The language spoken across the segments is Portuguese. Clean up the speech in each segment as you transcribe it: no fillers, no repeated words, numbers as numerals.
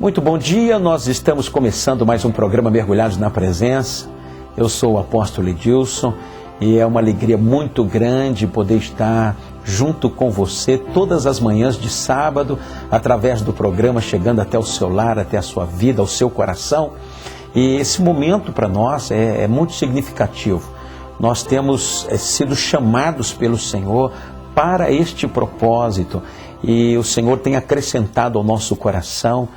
Muito bom dia, nós estamos começando mais um programa Mergulhados na Presença. Eu sou o apóstolo Edilson e é uma alegria muito grande poder estar junto com você todas as manhãs de sábado, através do programa, chegando até o seu lar, até a sua vida, ao seu coração. E esse momento para nós é muito significativo. Nós temos sido chamados pelo Senhor para este propósito e o Senhor tem acrescentado ao nosso coração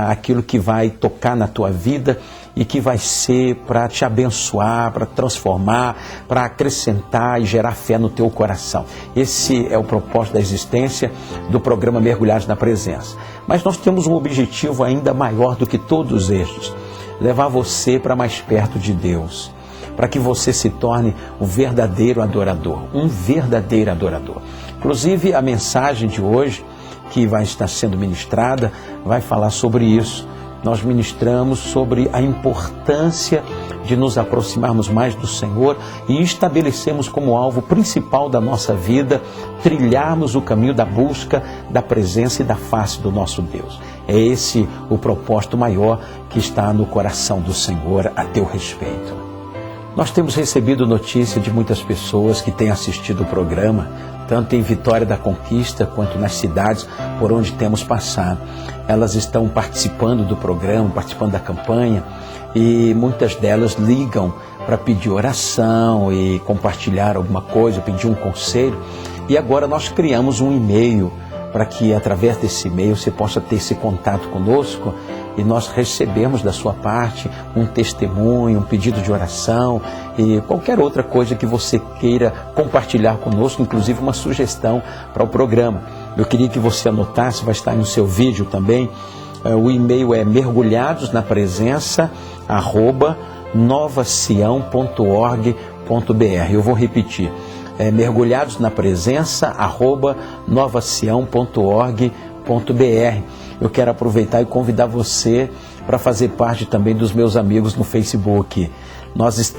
aquilo que vai tocar na tua vida e que vai ser para te abençoar, para transformar, para acrescentar e gerar fé no teu coração. Esse é o propósito da existência do programa Mergulhados na Presença. Mas nós temos um objetivo ainda maior do que todos estes: levar você para mais perto de Deus, para que você se torne um verdadeiro adorador, um verdadeiro adorador. Inclusive, a mensagem de hoje, que vai estar sendo ministrada, vai falar sobre isso. Nós ministramos sobre a importância de nos aproximarmos mais do Senhor e estabelecermos como alvo principal da nossa vida, trilharmos o caminho da busca da presença e da face do nosso Deus. É esse o propósito maior que está no coração do Senhor a teu respeito. Nós temos recebido notícia de muitas pessoas que têm assistido o programa, tanto em Vitória da Conquista quanto nas cidades por onde temos passado. Elas estão participando do programa, participando da campanha, e muitas delas ligam para pedir oração e compartilhar alguma coisa, pedir um conselho. E agora nós criamos um e-mail para que através desse e-mail você possa ter esse contato conosco e nós recebemos da sua parte um testemunho, um pedido de oração e qualquer outra coisa que você queira compartilhar conosco, inclusive uma sugestão para o programa. Eu queria que você anotasse, vai estar no seu vídeo também. O e-mail é mergulhadosnapresença@novasião.org.br. Eu vou repetir. mergulhadosnapresença@novasião.org.br. Eu quero aproveitar e convidar você para fazer parte também dos meus amigos no Facebook. Nós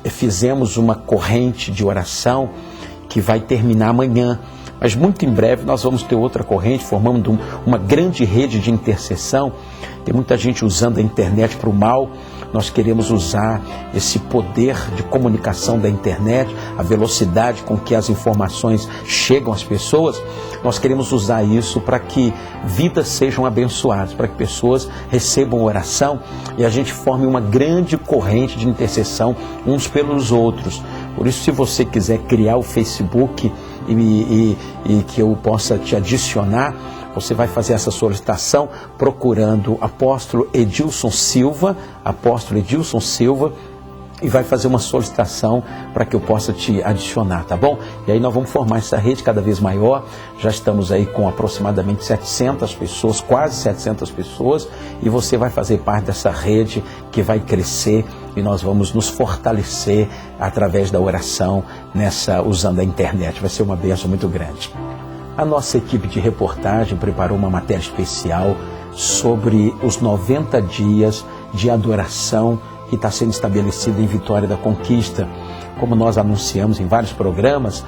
fizemos uma corrente de oração que vai terminar amanhã, mas muito em breve nós vamos ter outra corrente, formando uma grande rede de intercessão. Tem muita gente usando a internet para o mal. Nós queremos usar esse poder de comunicação da internet, a velocidade com que as informações chegam às pessoas. Nós queremos usar isso para que vidas sejam abençoadas, para que pessoas recebam oração e a gente forme uma grande corrente de intercessão uns pelos outros. Por isso, se você quiser criar o Facebook e que eu possa te adicionar, você vai fazer essa solicitação procurando Apóstolo Edilson Silva, e vai fazer uma solicitação para que eu possa te adicionar, tá bom? E aí nós vamos formar essa rede cada vez maior. Já estamos aí com aproximadamente 700 pessoas, quase 700 pessoas, e você vai fazer parte dessa rede que vai crescer e nós vamos nos fortalecer através da oração usando a internet. Vai ser uma bênção muito grande. A nossa equipe de reportagem preparou uma matéria especial sobre os 90 dias de adoração que está sendo estabelecido em Vitória da Conquista. Como nós anunciamos em vários programas,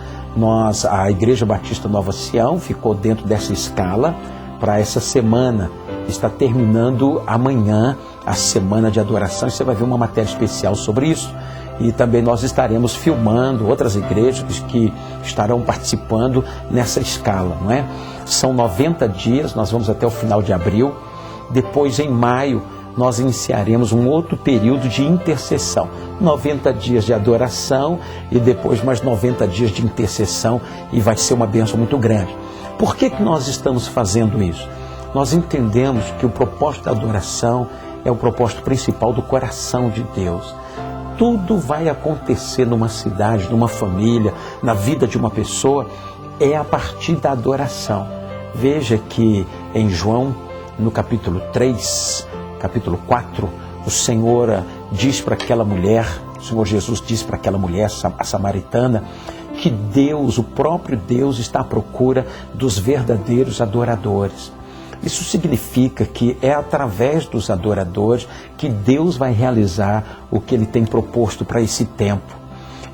a Igreja Batista Nova Sião ficou dentro dessa escala para essa semana. Está terminando amanhã a semana de adoração e você vai ver uma matéria especial sobre isso. E também nós estaremos filmando outras igrejas que estarão participando nessa escala, não é? São 90 dias, nós vamos até o final de abril. Depois, em maio, nós iniciaremos um outro período de intercessão. 90 dias de adoração e depois mais 90 dias de intercessão, e vai ser uma bênção muito grande. Por que nós estamos fazendo isso? Nós entendemos que o propósito da adoração é o propósito principal do coração de Deus. Tudo vai acontecer numa cidade, numa família, na vida de uma pessoa, é a partir da adoração. Veja que em João, no capítulo 3, capítulo 4, o Senhor diz para aquela mulher, o Senhor Jesus diz para aquela mulher, a samaritana, que Deus, o próprio Deus, está à procura dos verdadeiros adoradores. Isso significa que é através dos adoradores que Deus vai realizar o que Ele tem proposto para esse tempo.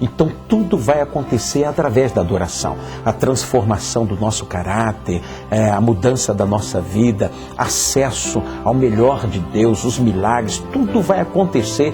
Então tudo vai acontecer através da adoração. A transformação do nosso caráter, a mudança da nossa vida, acesso ao melhor de Deus, os milagres, tudo vai acontecer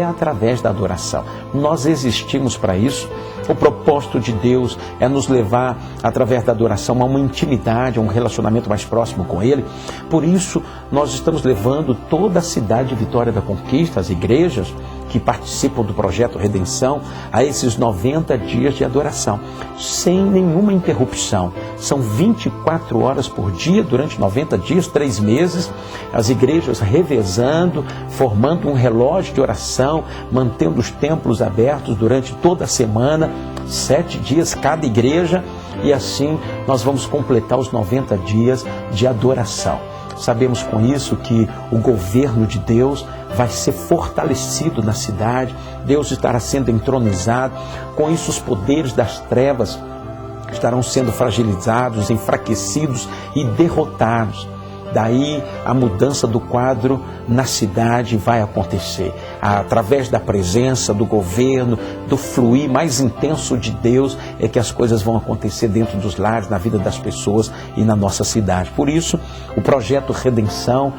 através da adoração. Nós existimos para isso. O propósito de Deus é nos levar, através da adoração, a uma intimidade, a um relacionamento mais próximo com Ele. Por isso, nós estamos levando toda a cidade de Vitória da Conquista, as igrejas que participam do projeto Redenção, a esses 90 dias de adoração, sem nenhuma interrupção. São 24 horas por dia, durante 90 dias, 3 meses, as igrejas revezando, formando um relógio de oração, mantendo os templos abertos durante toda a semana, 7 dias cada igreja, e assim nós vamos completar os 90 dias de adoração. Sabemos com isso que o governo de Deus vai ser fortalecido na cidade, Deus estará sendo entronizado, com isso os poderes das trevas estarão sendo fragilizados, enfraquecidos e derrotados. Daí a mudança do quadro na cidade vai acontecer, através da presença do governo, do fluir mais intenso de Deus, é que as coisas vão acontecer dentro dos lares, na vida das pessoas e na nossa cidade. Por isso, o projeto Redenção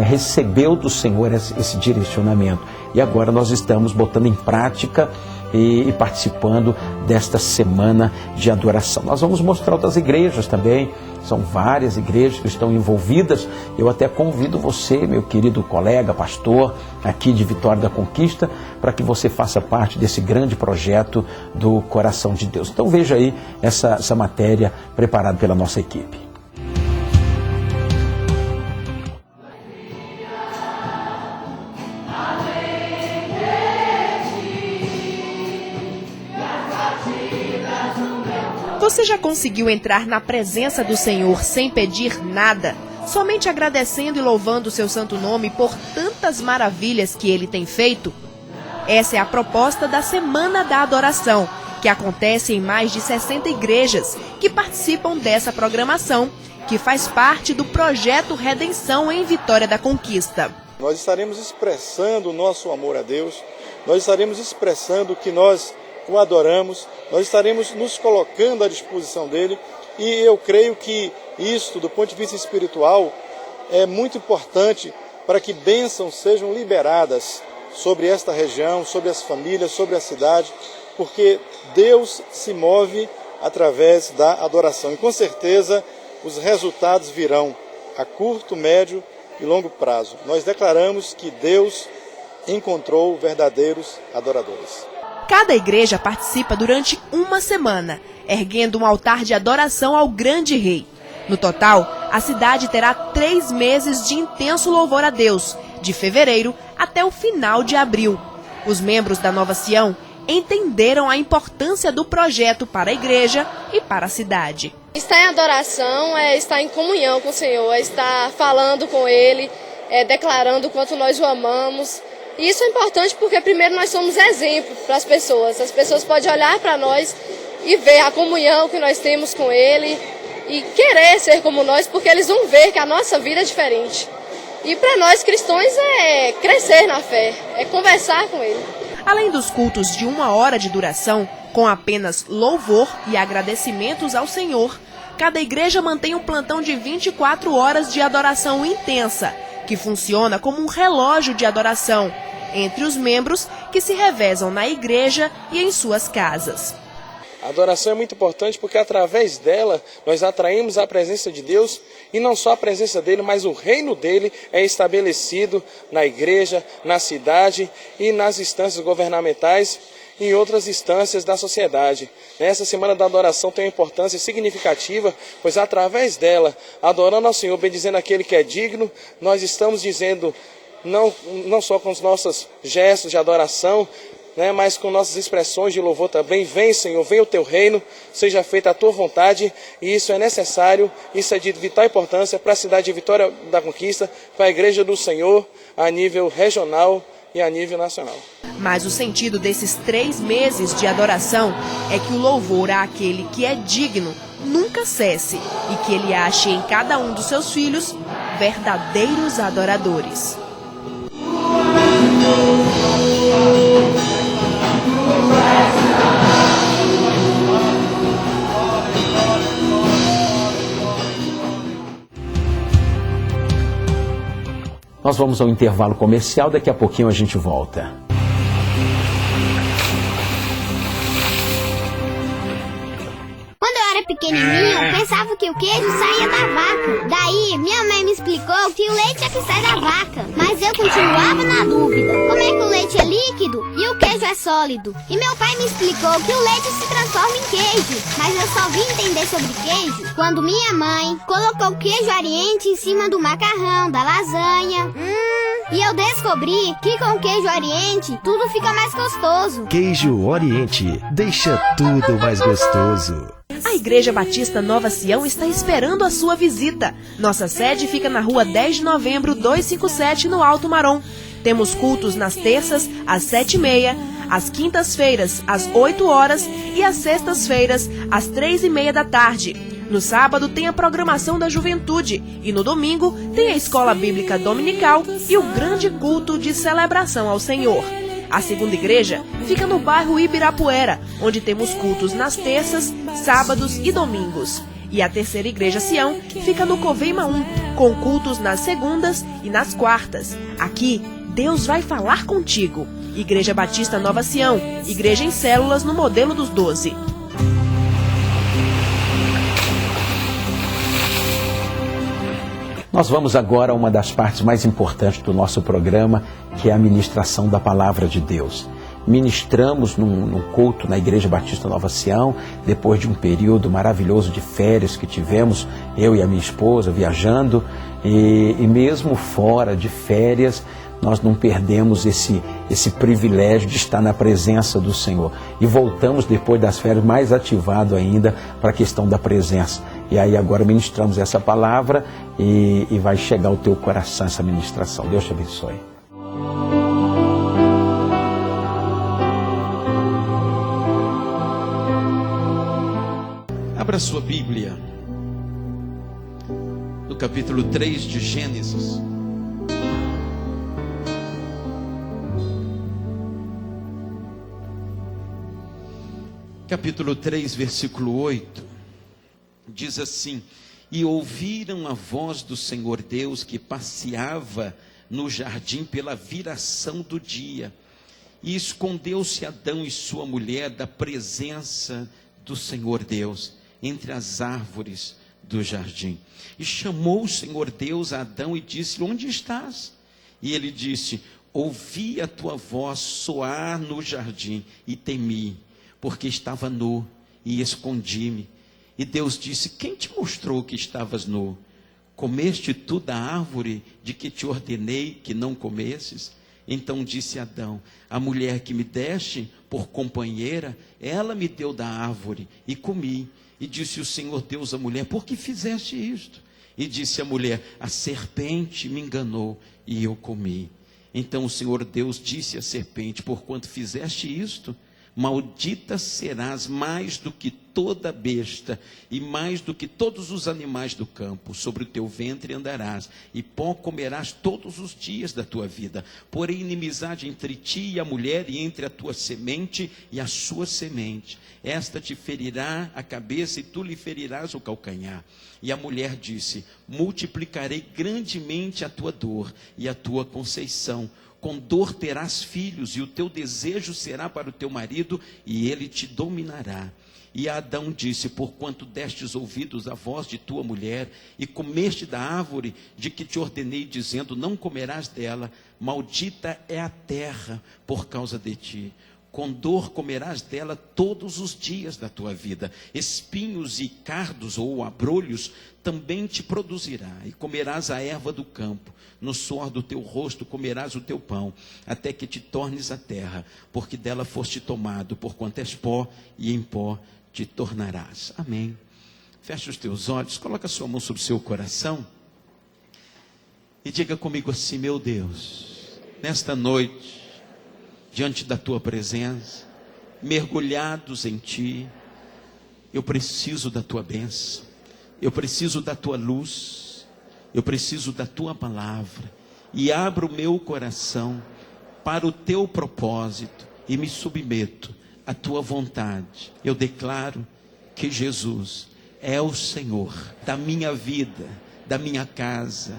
recebeu do Senhor esse direcionamento, e agora nós estamos botando em prática e participando desta semana de adoração. Nós vamos mostrar outras igrejas também, são várias igrejas que estão envolvidas. Eu até convido você, meu querido colega, pastor, aqui de Vitória da Conquista, para que você faça parte desse grande projeto do Coração de Deus. Então veja aí essa matéria preparada pela nossa equipe. Você já conseguiu entrar na presença do Senhor sem pedir nada, somente agradecendo e louvando o seu santo nome por tantas maravilhas que Ele tem feito? Essa é a proposta da Semana da Adoração, que acontece em mais de 60 igrejas que participam dessa programação, que faz parte do projeto Redenção em Vitória da Conquista. Nós estaremos expressando o nosso amor a Deus, nós estaremos expressando que nós o adoramos, nós estaremos nos colocando à disposição dele, e eu creio que isto, do ponto de vista espiritual, é muito importante para que bênçãos sejam liberadas sobre esta região, sobre as famílias, sobre a cidade, porque Deus se move através da adoração, e com certeza os resultados virão a curto, médio e longo prazo. Nós declaramos que Deus encontrou verdadeiros adoradores. Cada igreja participa durante uma semana, erguendo um altar de adoração ao grande rei. No total, a cidade terá 3 meses de intenso louvor a Deus, de fevereiro até o final de abril. Os membros da Nova Sião entenderam a importância do projeto para a igreja e para a cidade. Estar em adoração é estar em comunhão com o Senhor, é estar falando com Ele, declarando o quanto nós o amamos. E isso é importante porque, primeiro, nós somos exemplo para as pessoas. As pessoas podem olhar para nós e ver a comunhão que nós temos com Ele e querer ser como nós, porque eles vão ver que a nossa vida é diferente. E para nós cristãos é crescer na fé, é conversar com Ele. Além dos cultos de 1 hora de duração, com apenas louvor e agradecimentos ao Senhor, cada igreja mantém um plantão de 24 horas de adoração intensa, que funciona como um relógio de adoração entre os membros que se revezam na igreja e em suas casas. A adoração é muito importante porque através dela nós atraímos a presença de Deus, e não só a presença dele, mas o reino dele é estabelecido na igreja, na cidade e nas instâncias governamentais e em outras instâncias da sociedade. Essa Semana da Adoração tem uma importância significativa, pois através dela, adorando ao Senhor, bendizendo aquele que é digno, nós estamos dizendo, não só com os nossos gestos de adoração, mas com nossas expressões de louvor também: vem, Senhor, vem o teu reino, seja feita a tua vontade. E isso é necessário, isso é de vital importância para a cidade de Vitória da Conquista, para a Igreja do Senhor, a nível regional e a nível nacional. Mas o sentido desses 3 meses de adoração é que o louvor àquele que é digno nunca cesse e que ele ache em cada um dos seus filhos verdadeiros adoradores. Let's go. Nós vamos ao intervalo comercial, daqui a pouquinho a gente volta. Pequenininho, eu pensava que o queijo saía da vaca. Daí, minha mãe me explicou que o leite é que sai da vaca. Mas eu continuava na dúvida. Como é que o leite é líquido e o queijo é sólido? E meu pai me explicou que o leite se transforma em queijo. Mas eu só vim entender sobre queijo quando minha mãe colocou queijo Oriente em cima do macarrão, da lasanha. E eu descobri que com queijo Oriente tudo fica mais gostoso. Queijo Oriente deixa tudo mais gostoso. A Igreja Batista Nova Sião está esperando a sua visita. Nossa sede fica na rua 10 de novembro, 257, no Alto Marom. Temos cultos nas terças, às 7h30, às quintas-feiras, às 8 horas e às sextas-feiras, às 3h30 da tarde. No sábado tem a programação da juventude e no domingo tem a escola bíblica dominical e o grande culto de celebração ao Senhor. A segunda igreja fica no bairro Ibirapuera, onde temos cultos nas terças, sábados e domingos. E a terceira igreja Sião fica no Coveima 1, com cultos nas segundas e nas quartas. Aqui, Deus vai falar contigo. Igreja Batista Nova Sião, igreja em células no modelo dos 12. Nós vamos agora a uma das partes mais importantes do nosso programa, que é a ministração da Palavra de Deus. Ministramos num culto na Igreja Batista Nova Sião, depois de um período maravilhoso de férias que tivemos, eu e a minha esposa viajando, e mesmo fora de férias, nós não perdemos esse privilégio de estar na presença do Senhor. E voltamos depois das férias mais ativado ainda para a questão da presença. E aí agora ministramos essa palavra e vai chegar ao teu coração essa ministração. Deus te abençoe. Abra sua Bíblia no capítulo 3 de Gênesis. Capítulo 3, versículo 8, diz assim: E ouviram a voz do Senhor Deus que passeava no jardim pela viração do dia. E escondeu-se Adão e sua mulher da presença do Senhor Deus, entre as árvores do jardim. E chamou o Senhor Deus a Adão e disse: Onde estás? E ele disse: Ouvi a tua voz soar no jardim e temi, porque estava nu e escondi-me. E Deus disse: Quem te mostrou que estavas nu? Comeste tu da árvore de que te ordenei que não comesses? Então disse Adão: A mulher que me deste por companheira, ela me deu da árvore e comi. E disse o Senhor Deus à mulher: Por que fizeste isto? E disse a mulher: A serpente me enganou e eu comi. Então o Senhor Deus disse à serpente: Porquanto fizeste isto, maldita serás mais do que toda besta e mais do que todos os animais do campo. Sobre o teu ventre andarás e pó comerás todos os dias da tua vida. Porém inimizade entre ti e a mulher, e entre a tua semente e a sua semente. Esta te ferirá a cabeça e tu lhe ferirás o calcanhar. E a mulher disse: Multiplicarei grandemente a tua dor e a tua conceição. Com dor terás filhos, e o teu desejo será para o teu marido, e ele te dominará. E Adão disse: Porquanto destes ouvidos à voz de tua mulher, e comeste da árvore de que te ordenei, dizendo: Não comerás dela, maldita é a terra por causa de ti. Com dor comerás dela todos os dias da tua vida. Espinhos e cardos ou abrolhos também te produzirá. E comerás a erva do campo. No suor do teu rosto comerás o teu pão, até que te tornes a terra, porque dela foste tomado, porquanto és pó, e em pó te tornarás. Amém. Feche os teus olhos, coloca a sua mão sobre o seu coração e diga comigo assim: Meu Deus, nesta noite, diante da tua presença, mergulhados em ti, eu preciso da tua bênção, eu preciso da tua luz, eu preciso da tua palavra, e abro o meu coração para o teu propósito e me submeto à tua vontade. Eu declaro que Jesus é o Senhor da minha vida, da minha casa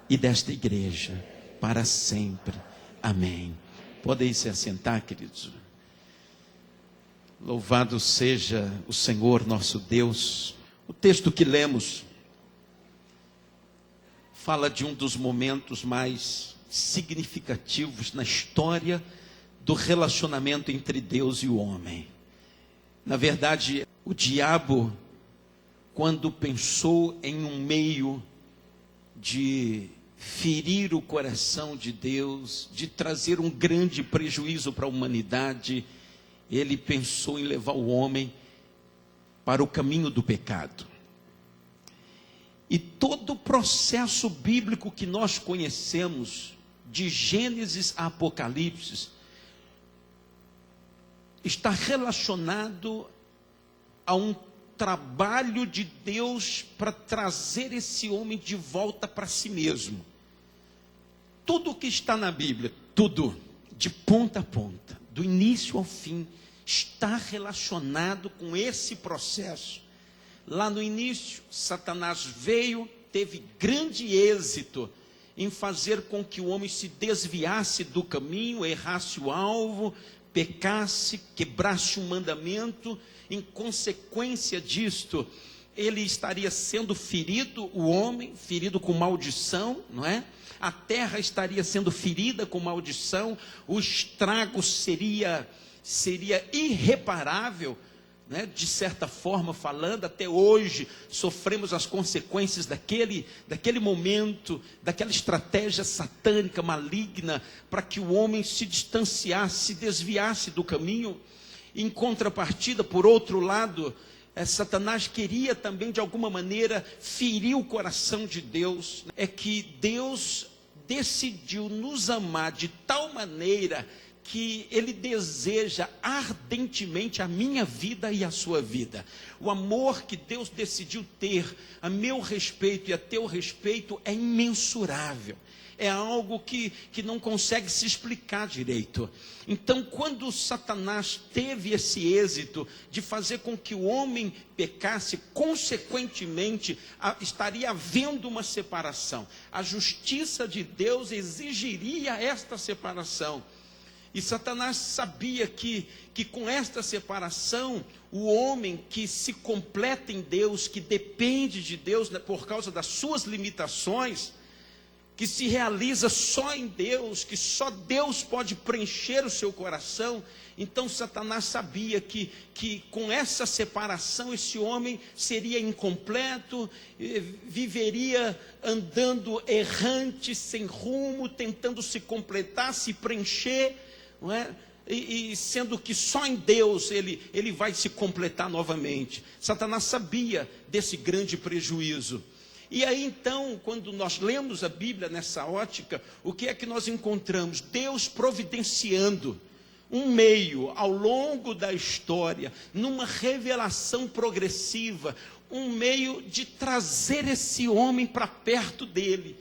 e desta igreja. para sempre. Amém. Podem se assentar, queridos. Louvado seja o Senhor nosso Deus. O texto que lemos fala de um dos momentos mais significativos na história do relacionamento entre Deus e o homem. Na verdade, o diabo, quando pensou em um meio de ferir o coração de Deus, de trazer um grande prejuízo para a humanidade, ele pensou em levar o homem para o caminho do pecado. E todo o processo bíblico que nós conhecemos, de Gênesis a Apocalipse, está relacionado a um trabalho de Deus para trazer esse homem de volta para si mesmo. Tudo o que está na Bíblia, tudo, de ponta a ponta, do início ao fim, está relacionado com esse processo. Lá no início, Satanás veio, teve grande êxito em fazer com que o homem se desviasse do caminho, errasse o alvo, pecasse, quebrasse um mandamento. Em consequência disto, ele estaria sendo ferido, o homem, ferido com maldição, não é? A terra estaria sendo ferida com maldição, o estrago seria irreparável, né? De certa forma falando, até hoje sofremos as consequências daquele momento, daquela estratégia satânica, maligna, para que o homem se distanciasse, se desviasse do caminho. Em contrapartida, por outro lado, Satanás queria também de alguma maneira ferir o coração de Deus. É que Deus decidiu nos amar de tal maneira que Ele deseja ardentemente a minha vida e a sua vida. O amor que Deus decidiu ter a meu respeito e a teu respeito é imensurável. É algo que não consegue se explicar direito. Então, quando Satanás teve esse êxito de fazer com que o homem pecasse, consequentemente, estaria havendo uma separação. A justiça de Deus exigiria esta separação. E Satanás sabia que com esta separação, o homem que se completa em Deus, que depende de Deus, né, por causa das suas limitações, que se realiza só em Deus, que só Deus pode preencher o seu coração. Então Satanás sabia que com essa separação esse homem seria incompleto, viveria andando errante, sem rumo, tentando se completar, se preencher, não é? E sendo que só em Deus ele vai se completar novamente. Satanás sabia desse grande prejuízo. E aí então, quando nós lemos a Bíblia nessa ótica, o que é que nós encontramos? Deus providenciando um meio ao longo da história, numa revelação progressiva, um meio de trazer esse homem para perto dele,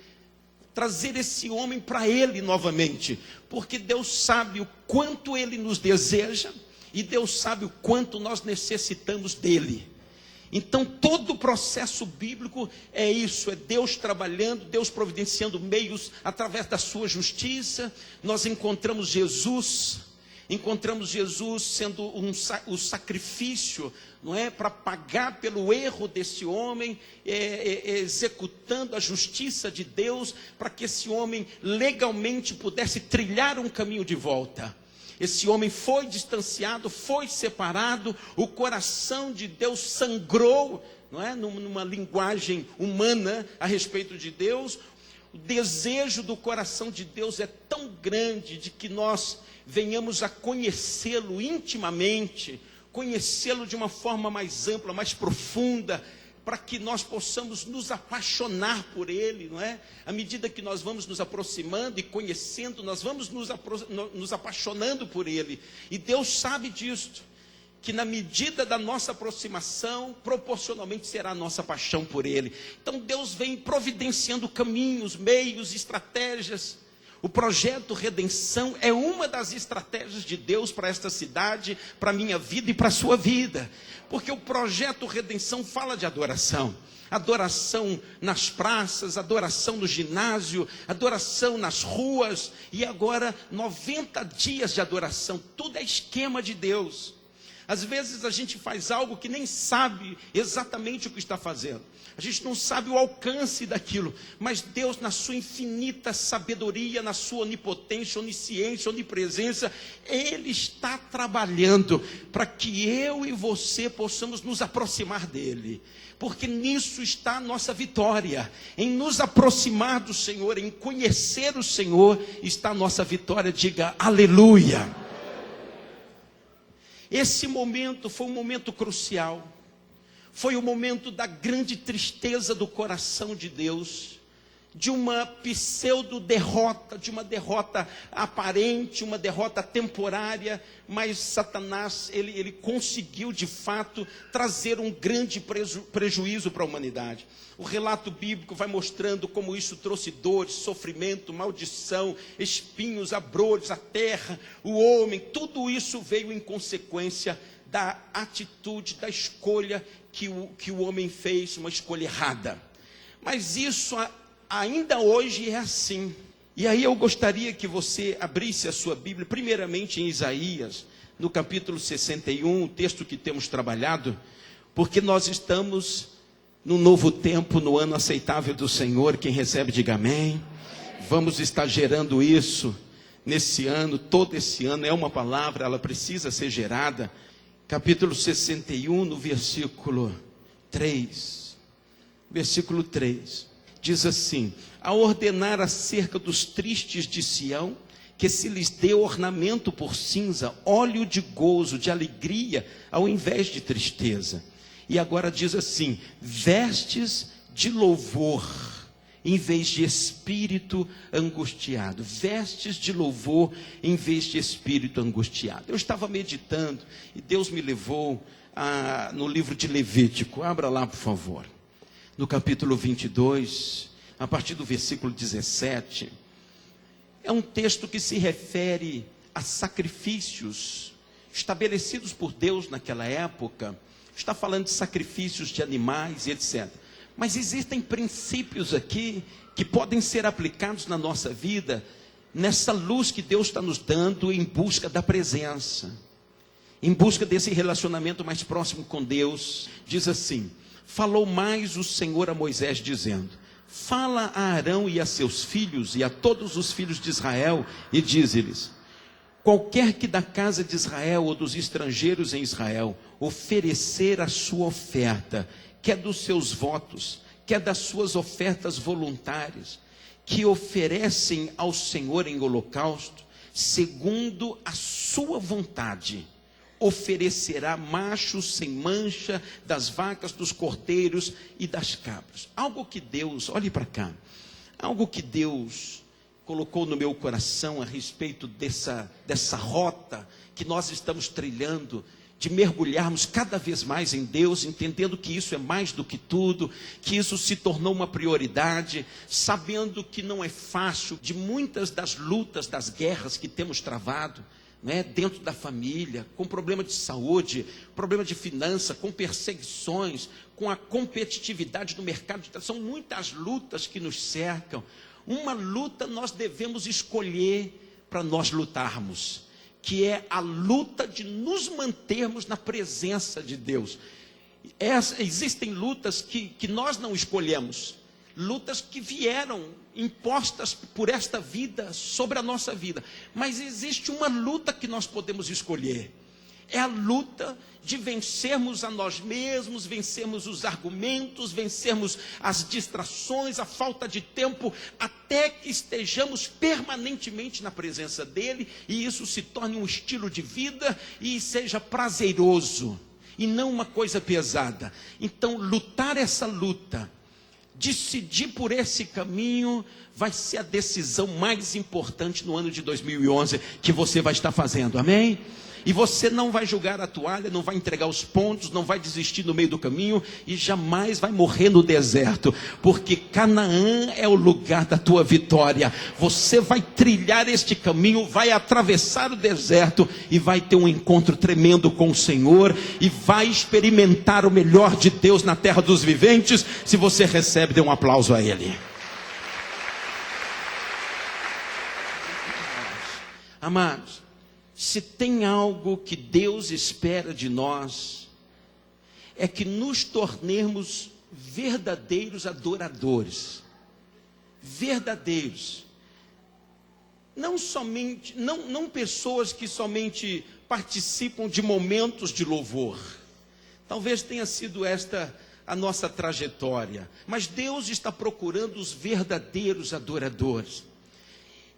trazer esse homem para ele novamente, porque Deus sabe o quanto ele nos deseja, e Deus sabe o quanto nós necessitamos dele. Então todo o processo bíblico é isso, é Deus trabalhando, Deus providenciando meios através da sua justiça. Nós encontramos Jesus sendo o sacrifício, não é, para pagar pelo erro desse homem, executando a justiça de Deus, para que esse homem legalmente pudesse trilhar um caminho de volta. Esse homem foi distanciado, foi separado, o coração de Deus sangrou, não é? Numa linguagem humana a respeito de Deus. O desejo do coração de Deus é tão grande de que nós venhamos a conhecê-lo intimamente, conhecê-lo de uma forma mais ampla, mais profunda, para que nós possamos nos apaixonar por Ele, não é? À medida que nós vamos nos aproximando e conhecendo, nós vamos nos apaixonando por Ele. E Deus sabe disto, que na medida da nossa aproximação, proporcionalmente será a nossa paixão por Ele. Então Deus vem providenciando caminhos, meios, estratégias. O projeto Redenção é uma das estratégias de Deus para esta cidade, para a minha vida e para a sua vida. Porque o projeto Redenção fala de adoração. Adoração nas praças, adoração no ginásio, adoração nas ruas. E agora 90 dias de adoração. Tudo é esquema de Deus. Às vezes a gente faz algo que nem sabe exatamente o que está fazendo. A gente não sabe o alcance daquilo, mas Deus, na sua infinita sabedoria, na sua onipotência, onisciência, onipresença, Ele está trabalhando para que eu e você possamos nos aproximar dEle, porque nisso está a nossa vitória, em nos aproximar do Senhor, em conhecer o Senhor, está a nossa vitória. Diga aleluia. Esse momento foi um momento crucial. Foi o momento da grande tristeza do coração de Deus, de uma pseudo-derrota, de uma derrota aparente, uma derrota temporária, mas Satanás, ele conseguiu de fato trazer um grande prejuízo para a humanidade. O relato bíblico vai mostrando como isso trouxe dores, sofrimento, maldição, espinhos, abrolhos, a terra, o homem, tudo isso veio em consequência da atitude, da escolha que o homem fez, uma escolha errada. Mas isso ainda hoje é assim. E aí eu gostaria que você abrisse a sua Bíblia, primeiramente em Isaías, no capítulo 61, o texto que temos trabalhado, porque nós estamos no novo tempo, no ano aceitável do Senhor. Quem recebe, diga amém. Vamos estar gerando isso nesse ano, todo esse ano, é uma palavra, ela precisa ser gerada. Capítulo 61, no versículo 3. Versículo 3. Diz assim: a ordenar acerca dos tristes de Sião, que se lhes dê ornamento por cinza, óleo de gozo, de alegria, ao invés de tristeza. E agora diz assim: vestes de louvor, em vez de espírito angustiado. Vestes de louvor em vez de espírito angustiado. Eu estava meditando e Deus me levou no livro de Levítico. Abra lá, por favor. No capítulo 22, a partir do versículo 17. É um texto que se refere a sacrifícios estabelecidos por Deus naquela época. Está falando de sacrifícios de animais e etc. Mas existem princípios aqui que podem ser aplicados na nossa vida, nessa luz que Deus está nos dando em busca da presença, em busca desse relacionamento mais próximo com Deus. Diz assim: falou mais o Senhor a Moisés dizendo: fala a Arão e a seus filhos e a todos os filhos de Israel e dize-lhes: qualquer que da casa de Israel ou dos estrangeiros em Israel oferecer a sua oferta, quer dos seus votos, quer das suas ofertas voluntárias, que oferecem ao Senhor em holocausto, segundo a sua vontade, oferecerá machos sem mancha das vacas, dos cordeiros e das cabras. Algo que Deus, olhe para cá, algo que Deus colocou no meu coração a respeito dessa rota que nós estamos trilhando, de mergulharmos cada vez mais em Deus, entendendo que isso é mais do que tudo, que isso se tornou uma prioridade, sabendo que não é fácil, de muitas das lutas, das guerras que temos travado, né, dentro da família, com problema de saúde, problema de finança, com perseguições, com a competitividade do mercado, são muitas lutas que nos cercam. Uma luta nós devemos escolher para nós lutarmos, que é a luta de nos mantermos na presença de Deus. Existem lutas que nós não escolhemos, lutas que vieram impostas por esta vida, sobre a nossa vida, mas existe uma luta que nós podemos escolher. É a luta de vencermos a nós mesmos, vencermos os argumentos, vencermos as distrações, a falta de tempo, até que estejamos permanentemente na presença dEle, e isso se torne um estilo de vida e seja prazeroso, e não uma coisa pesada. Então, lutar essa luta, decidir por esse caminho, vai ser a decisão mais importante no ano de 2011 que você vai estar fazendo, amém? E você não vai jogar a toalha, não vai entregar os pontos, não vai desistir no meio do caminho e jamais vai morrer no deserto, porque Canaã é o lugar da tua vitória. Você vai trilhar este caminho, vai atravessar o deserto e vai ter um encontro tremendo com o Senhor e vai experimentar o melhor de Deus na terra dos viventes. Se você recebe, dê um aplauso a Ele. Amados, se tem algo que Deus espera de nós, é que nos tornemos verdadeiros adoradores. Verdadeiros. Não somente, não pessoas que somente participam de momentos de louvor. Talvez tenha sido esta a nossa trajetória. Mas Deus está procurando os verdadeiros adoradores.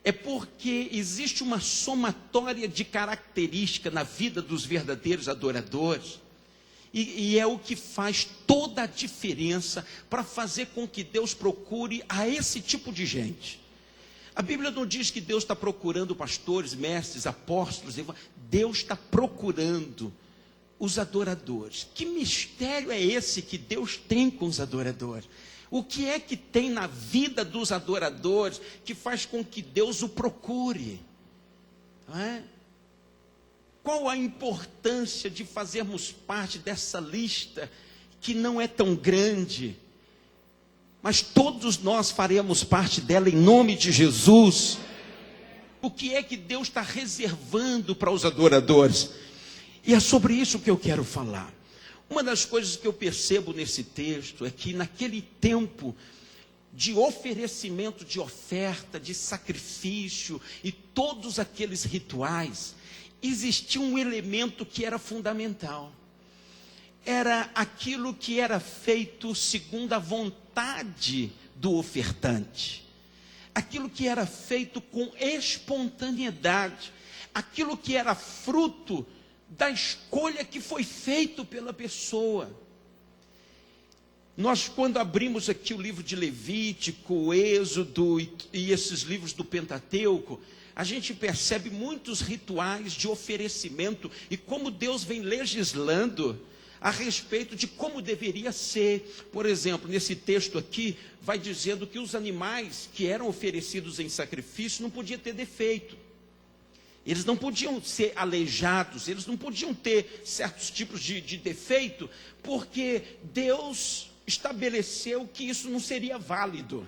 É porque existe uma somatória de característica na vida dos verdadeiros adoradores. E é o que faz toda a diferença para fazer com que Deus procure a esse tipo de gente. A Bíblia não diz que Deus está procurando pastores, mestres, apóstolos. Deus está procurando os adoradores. Que mistério é esse que Deus tem com os adoradores? O que é que tem na vida dos adoradores que faz com que Deus o procure? Não é? Qual a importância de fazermos parte dessa lista que não é tão grande, mas todos nós faremos parte dela em nome de Jesus? O que é que Deus está reservando para os adoradores? E é sobre isso que eu quero falar. Uma das coisas que eu percebo nesse texto é que naquele tempo de oferecimento de oferta, de sacrifício e todos aqueles rituais, existia um elemento que era fundamental. Era aquilo que era feito segundo a vontade do ofertante. Aquilo que era feito com espontaneidade. Aquilo que era fruto da escolha que foi feito pela pessoa. Nós, quando abrimos aqui o livro de Levítico, o Êxodo e esses livros do Pentateuco, a gente percebe muitos rituais de oferecimento e como Deus vem legislando a respeito de como deveria ser. Por exemplo, nesse texto aqui, vai dizendo que os animais que eram oferecidos em sacrifício não podiam ter defeito. Eles não podiam ser aleijados, eles não podiam ter certos tipos de defeito, porque Deus estabeleceu que isso não seria válido.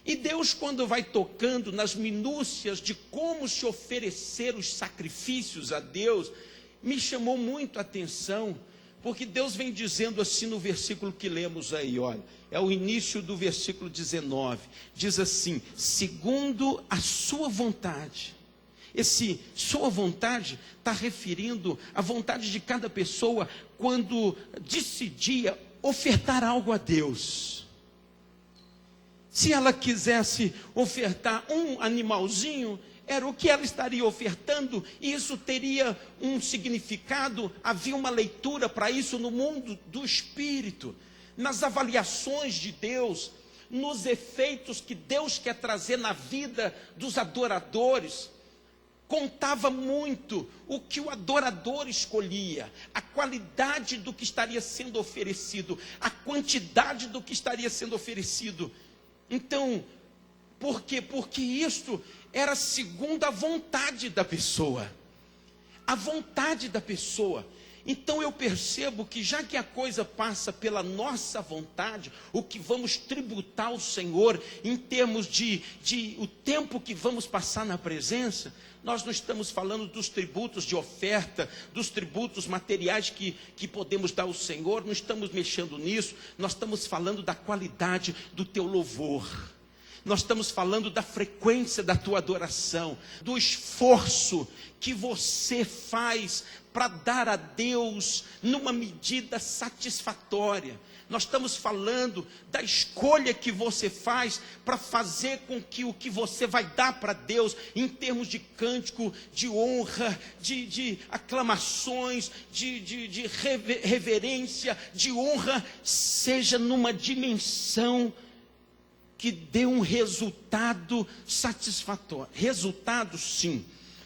E Deus, quando vai tocando nas minúcias de como se oferecer os sacrifícios a Deus, me chamou muito a atenção, porque Deus vem dizendo assim no versículo que lemos aí, olha, é o início do versículo 19, diz assim: segundo a sua vontade. Esse sua vontade está referindo à vontade de cada pessoa quando decidia ofertar algo a Deus. Se ela quisesse ofertar um animalzinho, era o que ela estaria ofertando, e isso teria um significado, havia uma leitura para isso no mundo do Espírito, nas avaliações de Deus, nos efeitos que Deus quer trazer na vida dos adoradores. Contava muito o que o adorador escolhia, a qualidade do que estaria sendo oferecido, a quantidade do que estaria sendo oferecido. Então, por quê? Porque isto era segundo a vontade da pessoa. A vontade da pessoa. Então eu percebo que já que a coisa passa pela nossa vontade, o que vamos tributar ao Senhor em termos de o tempo que vamos passar na presença, nós não estamos falando dos tributos de oferta, dos tributos materiais que podemos dar ao Senhor, não estamos mexendo nisso, nós estamos falando da qualidade do teu louvor. Nós estamos falando da frequência da tua adoração, do esforço que você faz para dar a Deus numa medida satisfatória. Nós estamos falando da escolha que você faz para fazer com que o que você vai dar para Deus, em termos de cântico, de honra, de aclamações, de reverência, de honra, seja numa dimensão que dê um resultado satisfatório. Resultado, sim.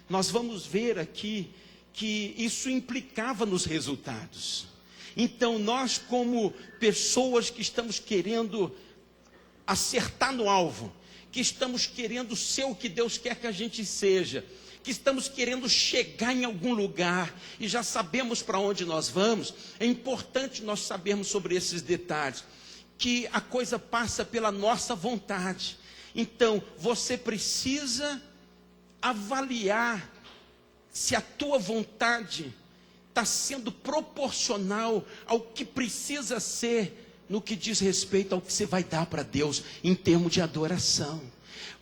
Nós vamos ver aqui que isso implicava nos resultados. Então nós, como pessoas que estamos querendo acertar no alvo, que estamos querendo ser o que Deus quer que a gente seja, que estamos querendo chegar em algum lugar e já sabemos para onde nós vamos, é importante nós sabermos sobre esses detalhes, que a coisa passa pela nossa vontade. Então, você precisa avaliar se a tua vontade está sendo proporcional ao que precisa ser no que diz respeito ao que você vai dar para Deus em termos de adoração.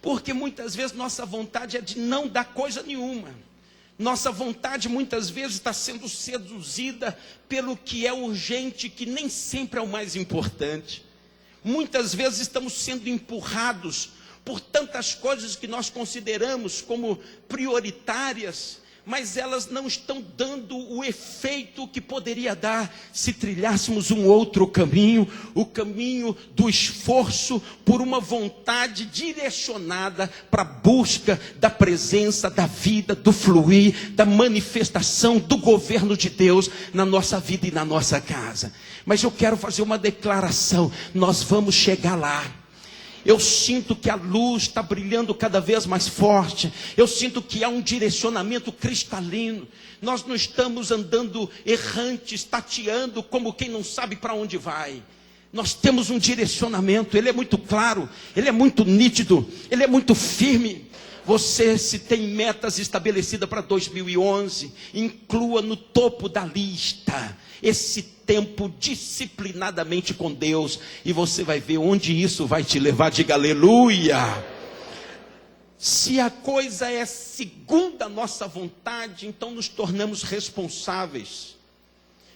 Porque muitas vezes nossa vontade é de não dar coisa nenhuma. Nossa vontade muitas vezes está sendo seduzida pelo que é urgente, que nem sempre é o mais importante. Muitas vezes estamos sendo empurrados por tantas coisas que nós consideramos como prioritárias, mas elas não estão dando o efeito que poderia dar se trilhássemos um outro caminho, o caminho do esforço por uma vontade direcionada para a busca da presença, da vida, do fluir, da manifestação do governo de Deus na nossa vida e na nossa casa. Mas eu quero fazer uma declaração, nós vamos chegar lá. Eu sinto que a luz está brilhando cada vez mais forte. Eu sinto que há um direcionamento cristalino. Nós não estamos andando errantes, tateando como quem não sabe para onde vai. Nós temos um direcionamento, ele é muito claro, ele é muito nítido, ele é muito firme. Você, se tem metas estabelecidas para 2011, inclua no topo da lista esse tempo disciplinadamente com Deus, e você vai ver onde isso vai te levar. Diga aleluia. Se a coisa é segundo a nossa vontade, então nos tornamos responsáveis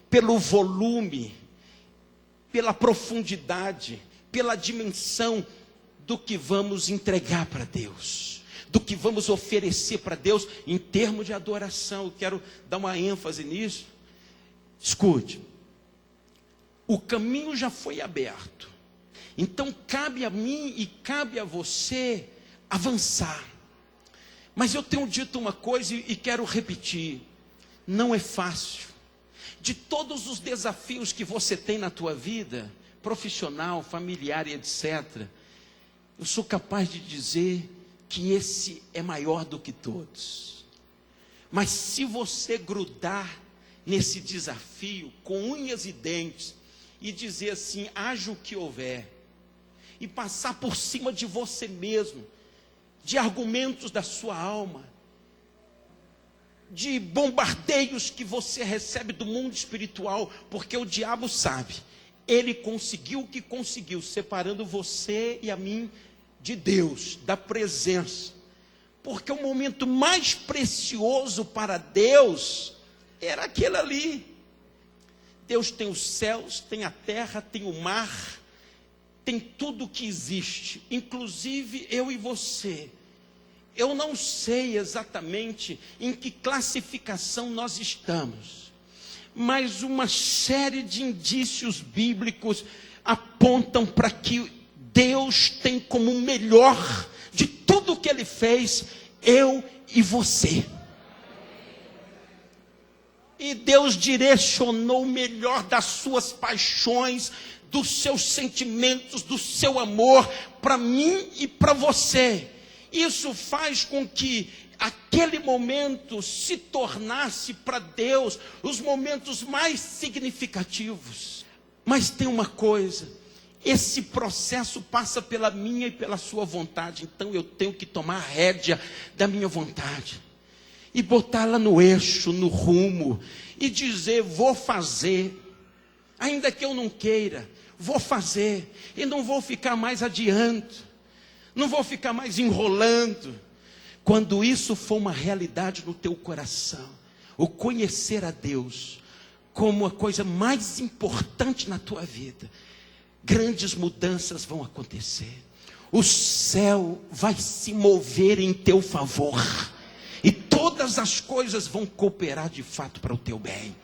pelo volume, pela profundidade, pela dimensão do que vamos entregar para Deus, do que vamos oferecer para Deus em termos de adoração. Eu quero dar uma ênfase nisso. Escute, o caminho já foi aberto, então cabe a mim e cabe a você avançar. Mas eu tenho dito uma coisa e quero repetir, não é fácil. De todos os desafios que você tem na tua vida, profissional, familiar e etc., eu sou capaz de dizer que esse é maior do que todos. Mas se você grudar nesse desafio com unhas e dentes e dizer assim, haja o que houver, e passar por cima de você mesmo, de argumentos da sua alma, de bombardeios que você recebe do mundo espiritual, porque o diabo sabe, ele conseguiu o que conseguiu, separando você e a mim de Deus, da presença, porque o momento mais precioso para Deus era aquele ali. Deus tem os céus, tem a terra, tem o mar, tem tudo que existe, inclusive eu e você. Eu não sei exatamente em que classificação nós estamos, mas uma série de indícios bíblicos apontam para que Deus tem como o melhor de tudo que Ele fez, eu e você. E Deus direcionou o melhor das suas paixões, dos seus sentimentos, do seu amor para mim e para você. Isso faz com que aquele momento se tornasse para Deus os momentos mais significativos. Mas tem uma coisa, esse processo passa pela minha e pela sua vontade, então eu tenho que tomar a rédea da minha vontade e botá-la no eixo, no rumo, e dizer, vou fazer, ainda que eu não queira, vou fazer, e não vou ficar mais adiando, não vou ficar mais enrolando. Quando isso for uma realidade no teu coração, o conhecer a Deus como a coisa mais importante na tua vida, grandes mudanças vão acontecer, o céu vai se mover em teu favor, e todas as coisas vão cooperar de fato para o teu bem.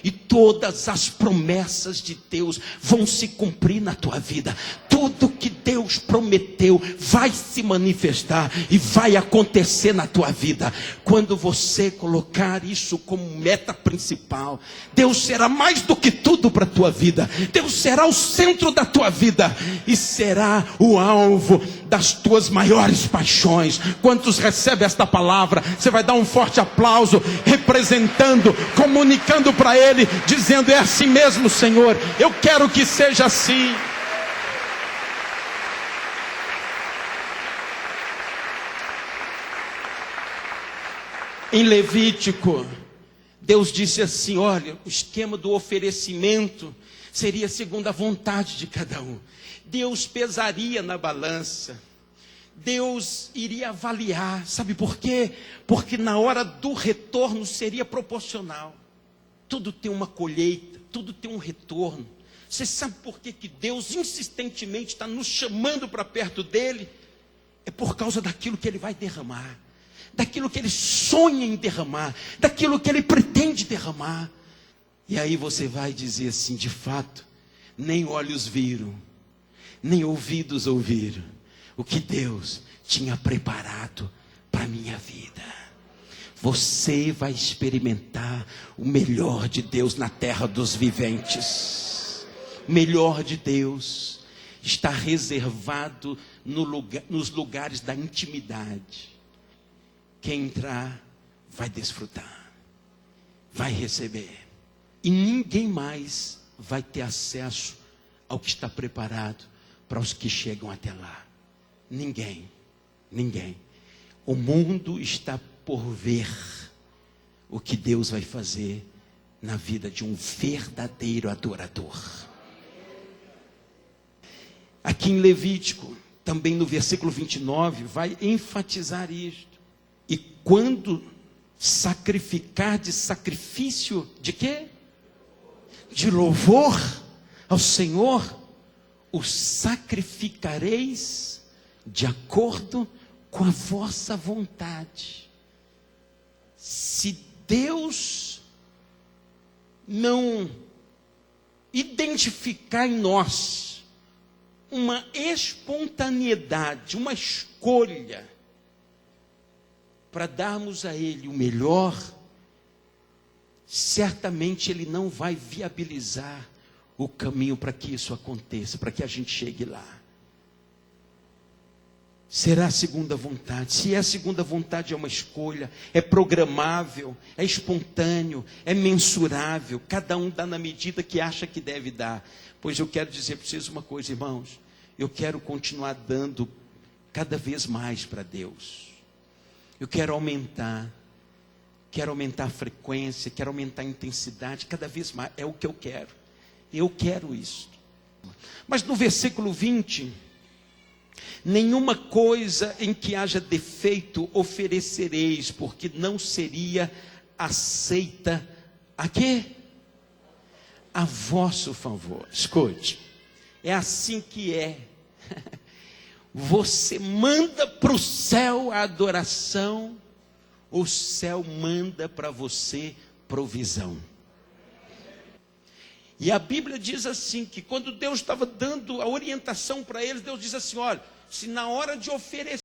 E todas as promessas de Deus vão se cumprir na tua vida. tudo que Deus prometeu vai se manifestar e vai acontecer na tua vida. Quando você colocar isso como meta principal, Deus será mais do que tudo para a tua vida. Deus será o centro da tua vida e será o alvo das tuas maiores paixões. Quantos recebem esta palavra? Você vai dar um forte aplauso, representando, comunicando para Ele, dizendo: é assim mesmo, Senhor, eu quero que seja assim. Em Levítico, Deus disse assim: olha, o esquema do oferecimento seria segundo a vontade de cada um. Deus pesaria na balança, Deus iria avaliar. Sabe por quê? Porque na hora do retorno seria proporcional. Tudo tem uma colheita, tudo tem um retorno. Você sabe por que Deus insistentemente está nos chamando para perto dele? É por causa daquilo que ele vai derramar, daquilo que ele sonha em derramar, daquilo que ele pretende derramar. E aí você vai dizer assim: de fato, nem olhos viram, nem ouvidos ouviram o que Deus tinha preparado para a minha vida. Você vai experimentar o melhor de Deus na terra dos viventes. O melhor de Deus está reservado nos lugares da intimidade. Quem entrar vai desfrutar, vai receber. E ninguém mais vai ter acesso ao que está preparado para os que chegam até lá. Ninguém. O mundo está por ver o que Deus vai fazer na vida de um verdadeiro adorador. Aqui em Levítico, também no versículo 29, vai enfatizar isto. E quando sacrificar de sacrifício de quê? De louvor ao Senhor, o sacrificareis de acordo com a vossa vontade. Se Deus não identificar em nós uma espontaneidade, uma escolha para darmos a Ele o melhor, certamente Ele não vai viabilizar o caminho para que isso aconteça, para que a gente chegue lá. Será a segunda vontade. Se é a segunda vontade, é uma escolha, é programável, é espontâneo, é mensurável. Cada um dá na medida que acha que deve dar. Pois eu quero dizer para vocês uma coisa, irmãos. Eu quero continuar dando cada vez mais para Deus. Eu quero aumentar a frequência, quero aumentar a intensidade, cada vez mais. É o que eu quero. Eu quero isso. Mas no versículo 20... nenhuma coisa em que haja defeito oferecereis, porque não seria aceita a quê? A vosso favor. Escute, é assim que é. Você manda para o céu a adoração, o céu manda para você provisão. E a Bíblia diz assim, que quando Deus estava dando a orientação para eles, Deus diz assim: olha, se na hora de oferecer